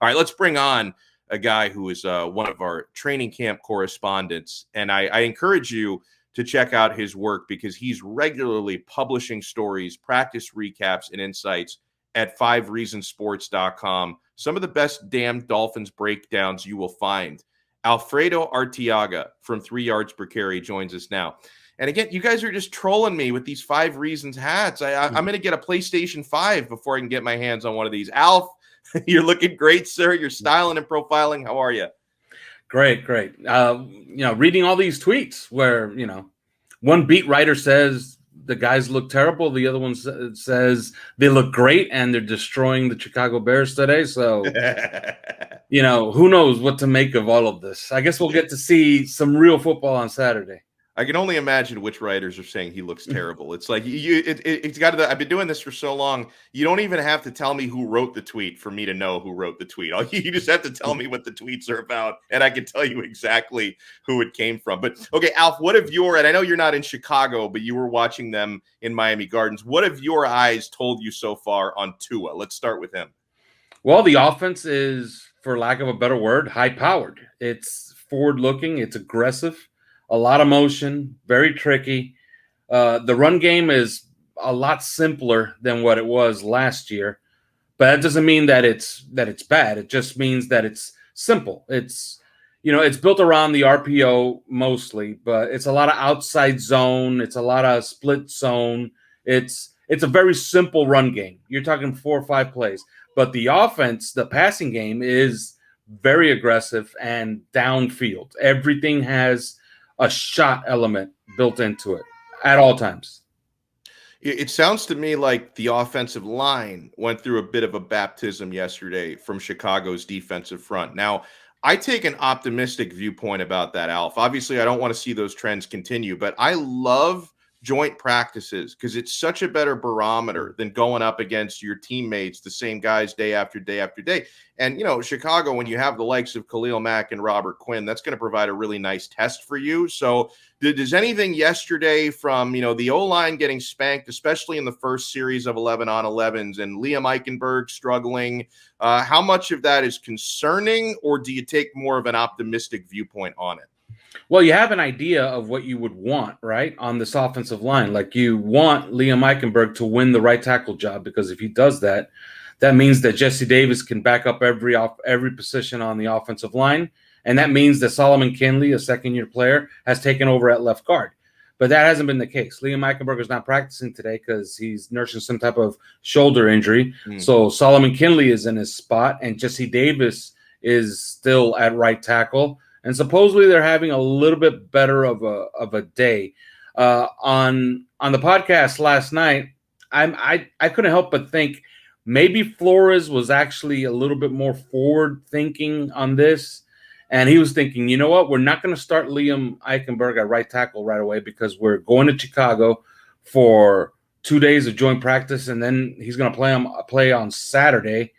All right, let's bring on a guy who is one of our training camp correspondents, and I encourage you to check out his work because he's regularly publishing stories, practice recaps, and insights at 5reasonsports.com. Some of the best damn Dolphins breakdowns you will find. Alfredo Arteaga from 3 Yards Per Carry joins us now. And again, you guys are just trolling me with these 5 Reasons hats. I'm going to get a PlayStation 5 before I can get my hands on one of these. Alf, you're looking great, sir. You're styling and profiling. How are you? Great. Reading all these tweets where, one beat writer says the guys look terrible. The other one says they look great and they're destroying the Chicago Bears today. So, who knows what to make of all of this. I guess we'll get to see some real football on Saturday. I can only imagine which writers are saying he looks terrible. It's like it's got to. I've been doing this for so long. You don't even have to tell me who wrote the tweet for me to know who wrote the tweet. You just have to tell me what the tweets are about, and I can tell you exactly who it came from. But okay, Alf, what have and I know you're not in Chicago, but you were watching them in Miami Gardens. What have your eyes told you so far on Tua? Let's start with him. Well, the offense is, for lack of a better word, high-powered. It's forward-looking. It's aggressive. A lot of motion, very tricky. The run game is a lot simpler than what it was last year, but that doesn't mean that it's bad. It just means that it's simple. It's built around the RPO mostly, but it's a lot of outside zone. It's a lot of split zone. It's a very simple run game. You're talking 4 or 5 plays, but the offense, the passing game is very aggressive and downfield. Everything has a shot element built into it at all times. It sounds to me like the offensive line went through a bit of a baptism yesterday from Chicago's defensive front. Now, I take an optimistic viewpoint about that, Alf. Obviously, I don't want to see those trends continue, but I love joint practices because it's such a better barometer than going up against your teammates, the same guys day after day after day. And, Chicago, when you have the likes of Khalil Mack and Robert Quinn, that's going to provide a really nice test for you. So does anything yesterday from, the O-line getting spanked, especially in the first series of 11-on-11s and Liam Eichenberg struggling, how much of that is concerning, or do you take more of an optimistic viewpoint on it? Well, you have an idea of what you would want, right, on this offensive line. Like, you want Liam Eichenberg to win the right tackle job, because if he does that, that means that Jesse Davis can back up every position on the offensive line, and that means that Solomon Kinley, a second-year player, has taken over at left guard. But that hasn't been the case. Liam Eichenberg is not practicing today because he's nursing some type of shoulder injury. So Solomon Kinley is in his spot, and Jesse Davis is still at right tackle. And supposedly they're having a little bit better of a day. On the podcast last night, I couldn't help but think maybe Flores was actually a little bit more forward thinking on this. And he was thinking, you know what, we're not going to start Liam Eichenberg at right tackle right away because we're going to Chicago for 2 days of joint practice, and then he's going to play on Saturday.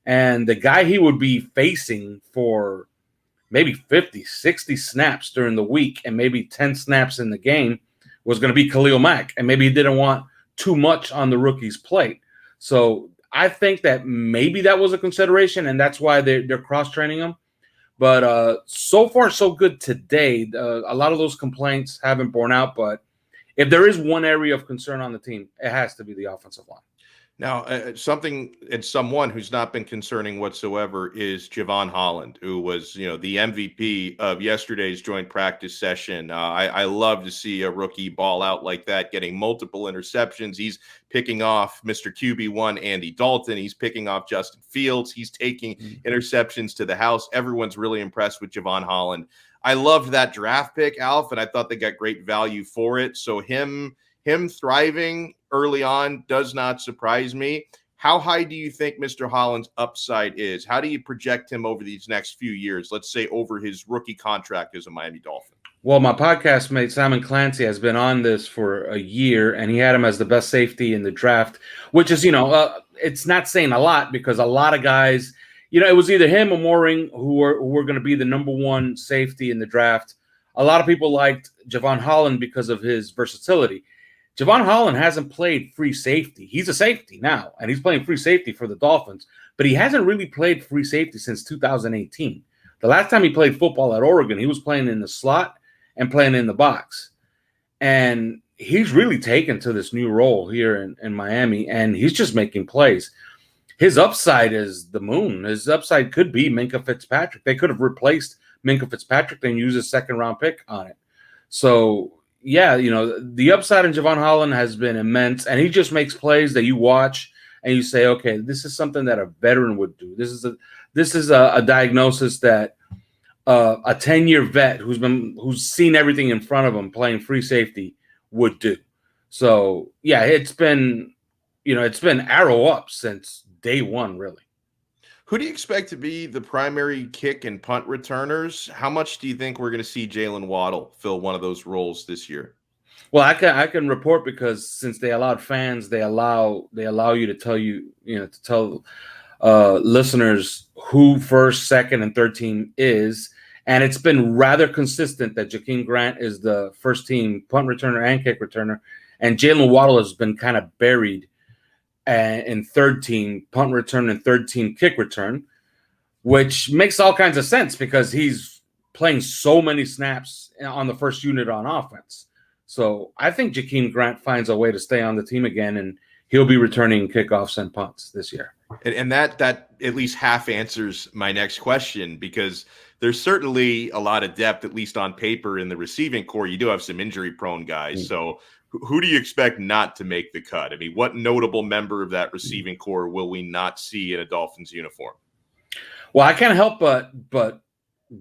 And the guy he would be facing for maybe 50, 60 snaps during the week and maybe 10 snaps in the game was going to be Khalil Mack. And maybe he didn't want too much on the rookie's plate. So I think that maybe that was a consideration, and that's why they're cross-training him. But so far, so good today. A lot of those complaints haven't borne out. But if there is one area of concern on the team, it has to be the offensive line. Now, someone who's not been concerning whatsoever is Javon Holland, who was, the MVP of yesterday's joint practice session. I love to see a rookie ball out like that, getting multiple interceptions. He's picking off Mr. QB1 Andy Dalton. He's picking off Justin Fields. He's taking interceptions to the house. Everyone's really impressed with Javon Holland. I loved that draft pick, Alf, and I thought they got great value for it. So him thriving early on does not surprise me. How high do you think Mr. Holland's upside is? How do you project him over these next few years, let's say over his rookie contract as a Miami Dolphin? Well, my podcast mate, Simon Clancy, has been on this for a year, and he had him as the best safety in the draft, which is, it's not saying a lot because a lot of guys, it was either him or Mooring who were going to be the number one safety in the draft. A lot of people liked Javon Holland because of his versatility. Javon Holland hasn't played free safety. He's a safety now, and he's playing free safety for the Dolphins. but he hasn't really played free safety since 2018. The last time he played football at Oregon, he was playing in the slot and playing in the box. And he's really taken to this new role here in Miami, and he's just making plays. His upside is the moon. His upside could be Minkah Fitzpatrick. They could have replaced Minkah Fitzpatrick and used a second-round pick on it. So, yeah, the upside in Javon Holland has been immense, and he just makes plays that you watch and you say, okay, this is something that a veteran would do. This is a diagnosis that a 10-year vet who's seen everything in front of him playing free safety would do. So, yeah, it's been arrow up since day one, really. Who do you expect to be the primary kick and punt returners? How much do you think we're going to see Jalen Waddle fill one of those roles this year? Well, I can report because since they allowed fans, they allow you to tell listeners who first, second, and third team is, and it's been rather consistent that Jakeem Grant is the first team punt returner and kick returner, and Jalen Waddle has been kind of buried in third team punt return and third team kick return, which makes all kinds of sense because he's playing so many snaps on the first unit on offense. So I think Jakeem Grant finds a way to stay on the team again, and he'll be returning kickoffs and punts this year. And that at least half answers my next question, because there's certainly a lot of depth, at least on paper, in the receiving core. You do have some injury-prone guys. Mm-hmm. So who do you expect not to make the cut? I mean, what notable member of that receiving core will we not see in a Dolphins uniform? Well, I can't help but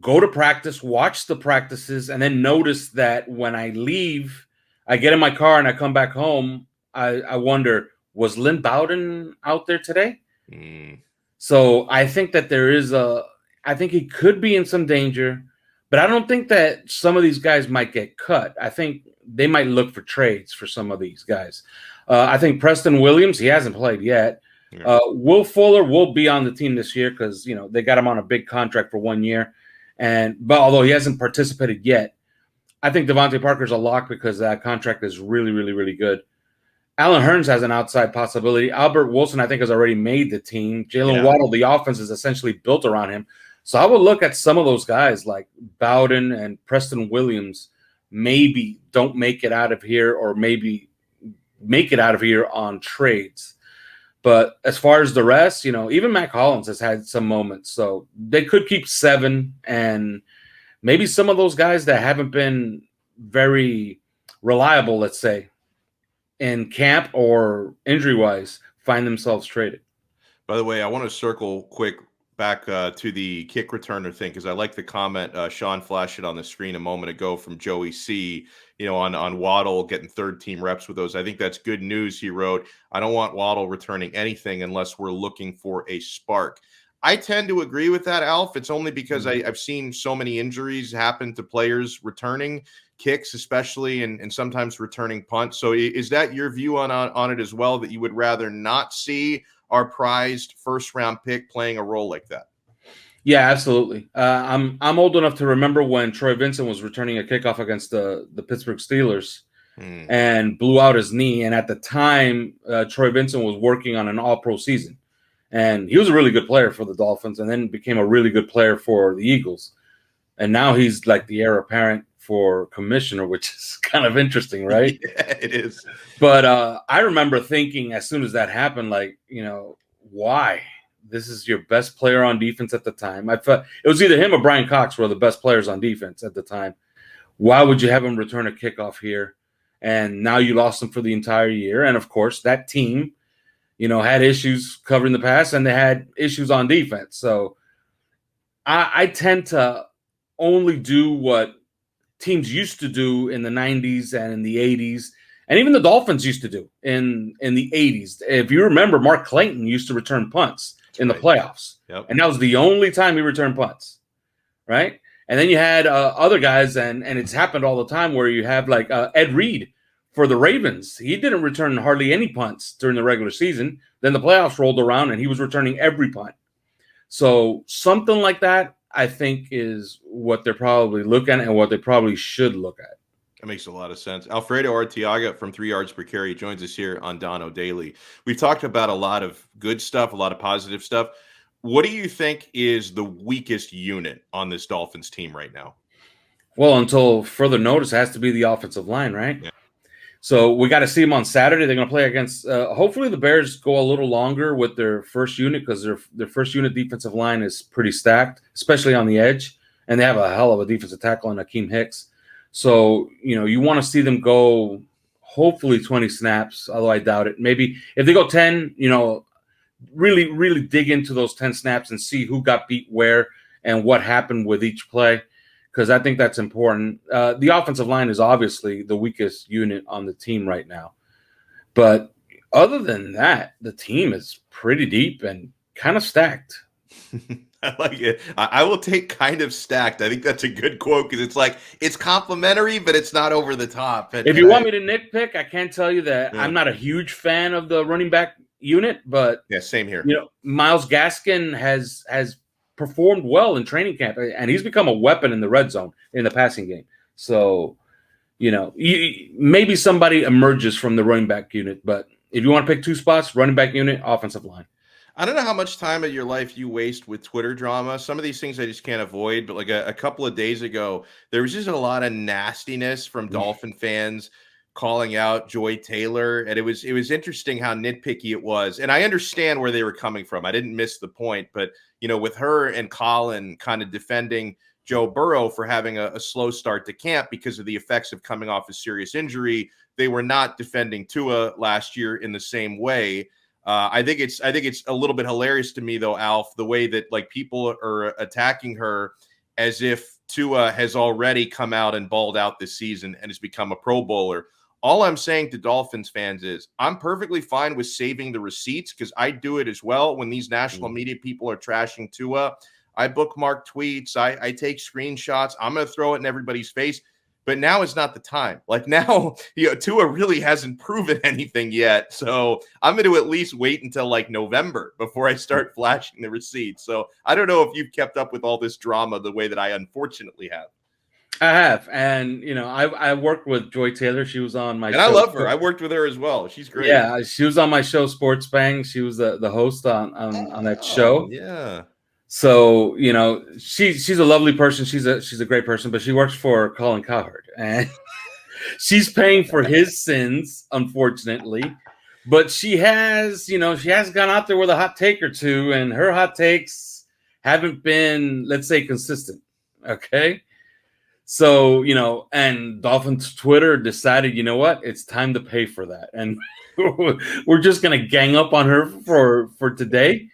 go to practice, watch the practices, and then notice that when I leave, I get in my car and I come back home, I wonder, was Lynn Bowden out there today? Mm. So I think that I think he could be in some danger, but I don't think that some of these guys might get cut. I think they might look for trades for some of these guys. I think Preston Williams, he hasn't played yet. Yeah. Will Fuller will be on the team this year because, they got him on a big contract for 1 year. But although he hasn't participated yet, I think Devontae Parker's a lock because that contract is really, really, really good. Allen Hurns has an outside possibility. Albert Wilson, I think, has already made the team. Jalen Waddle, the offense is essentially built around him. So I would look at some of those guys like Bowden and Preston Williams maybe don't make it out of here, or maybe make it out of here on trades. But as far as the rest, even Mac Hollins has had some moments. So they could keep 7, and maybe some of those guys that haven't been very reliable, let's say, in camp or injury-wise, find themselves traded. By the way, I want to circle quick back to the kick returner thing, because I like the comment Sean flashed it on the screen a moment ago from Joey C. On Waddle getting third team reps with those. I think that's good news. He wrote, I don't want Waddle returning anything unless we're looking for a spark. I tend to agree with that, Alf. It's only because I've seen so many injuries happen to players returning kicks, especially, and sometimes returning punts. So is that your view on it as well, that you would rather not see our prized first-round pick playing a role like that? Yeah, absolutely. I'm old enough to remember when Troy Vincent was returning a kickoff against the Pittsburgh Steelers and blew out his knee. And at the time, Troy Vincent was working on an all-pro season. And he was a really good player for the Dolphins, and then became a really good player for the Eagles. And now he's like the heir apparent for commissioner, which is kind of interesting, right? Yeah, it is. But I remember thinking as soon as that happened, like, why? This is your best player on defense at the time. I thought it was either him or Brian Cox were the best players on defense at the time. Why would you have him return a kickoff here? And now you lost him for the entire year. And of course, that team, had issues covering the pass, and they had issues on defense. So I tend to only do what teams used to do in the 90s and in the 80s, and even the Dolphins used to do in the 80s. If you remember, Mark Clayton used to return punts in the playoffs. Yep. And that was the only time he returned punts, right? And then you had other guys, and it's happened all the time, where you have like Ed Reed for the Ravens. He didn't return hardly any punts during the regular season. Then the playoffs rolled around, and he was returning every punt. So something like that, I think, is what they're probably looking at and what they probably should look at. That makes a lot of sense. Alfredo Arteaga from 3 Yards Per Carry joins us here on Donno Daily. We've talked about a lot of good stuff, a lot of positive stuff. What do you think is the weakest unit on this Dolphins team right now? Well, until further notice, it has to be the offensive line, right? Yeah. So we got to see them on Saturday. They're going to play against. Hopefully, the Bears go a little longer with their first unit because their first unit defensive line is pretty stacked, especially on the edge, and they have a hell of a defensive tackle in Akeem Hicks. So you want to see them go hopefully 20 snaps, although I doubt it. Maybe if they go 10, really, really dig into those 10 snaps and see who got beat where and what happened with each play, because I think that's important. The offensive line is obviously the weakest unit on the team right now. But other than that, the team is pretty deep and kind of stacked. I like it. I will take kind of stacked. I think that's a good quote because it's like it's complimentary, but it's not over the top. If you want me to nitpick, I can't tell you that I'm not a huge fan of the running back unit, but yeah, same here. Myles Gaskin has performed well in training camp, and he's become a weapon in the red zone in the passing game. So, maybe somebody emerges from the running back unit, but if you want to pick two spots, running back unit, offensive line. I don't know how much time of your life you waste with Twitter drama. Some of these things I just can't avoid. But like a couple of days ago, there was just a lot of nastiness from Dolphin fans calling out Joy Taylor. And it was interesting how nitpicky it was. And I understand where they were coming from. I didn't miss the point. But, with her and Colin kind of defending Joe Burrow for having a slow start to camp because of the effects of coming off a serious injury, they were not defending Tua last year in the same way. I think it's a little bit hilarious to me though, Alf, the way that like people are attacking her as if Tua has already come out and balled out this season and has become a Pro Bowler. All I'm saying to Dolphins fans is I'm perfectly fine with saving the receipts because I do it as well. When these national media people are trashing Tua, I bookmark tweets, I take screenshots. I'm going to throw it in everybody's face. But now is not the time. Like now, Tua really hasn't proven anything yet. So I'm going to at least wait until like November before I start flashing the receipts. So I don't know if you've kept up with all this drama the way that I unfortunately have. I have. And, I worked with Joy Taylor. She was on my show. And I love her. I worked with her as well. She's great. Yeah, she was on my show, Sports Bang. She was the host on that show. Yeah. So, she's a lovely person. She's a great person, but she works for Colin Cowherd, and she's paying for his sins, unfortunately. But she has gone out there with a hot take or two, and her hot takes haven't been, let's say, consistent. Okay. So, and Dolphins Twitter decided, it's time to pay for that. And we're just going to gang up on her for today.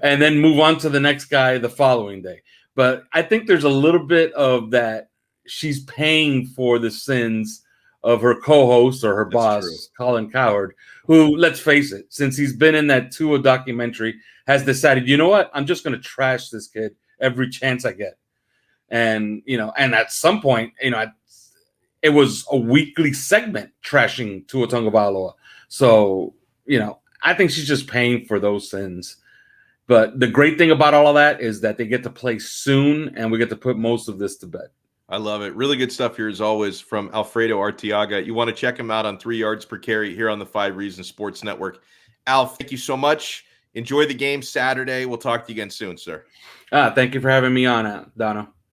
And then move on to the next guy the following day. But I think there's a little bit of that. She's paying for the sins of her co-host or her boss, Colin Cowherd, who, let's face it, since he's been in that Tua documentary, has decided, you know what? I'm just going to trash this kid every chance I get. And, and at some point, it was a weekly segment trashing Tua Tagovailoa. So, I think she's just paying for those sins. But the great thing about all of that is that they get to play soon, and we get to put most of this to bed. I love it. Really good stuff here, as always, from Alfredo Arteaga. You want to check him out on 3 Yards Per Carry here on the 5 Reasons Sports Network. Alf, thank you so much. Enjoy the game Saturday. We'll talk to you again soon, sir. Thank you for having me on, Donno.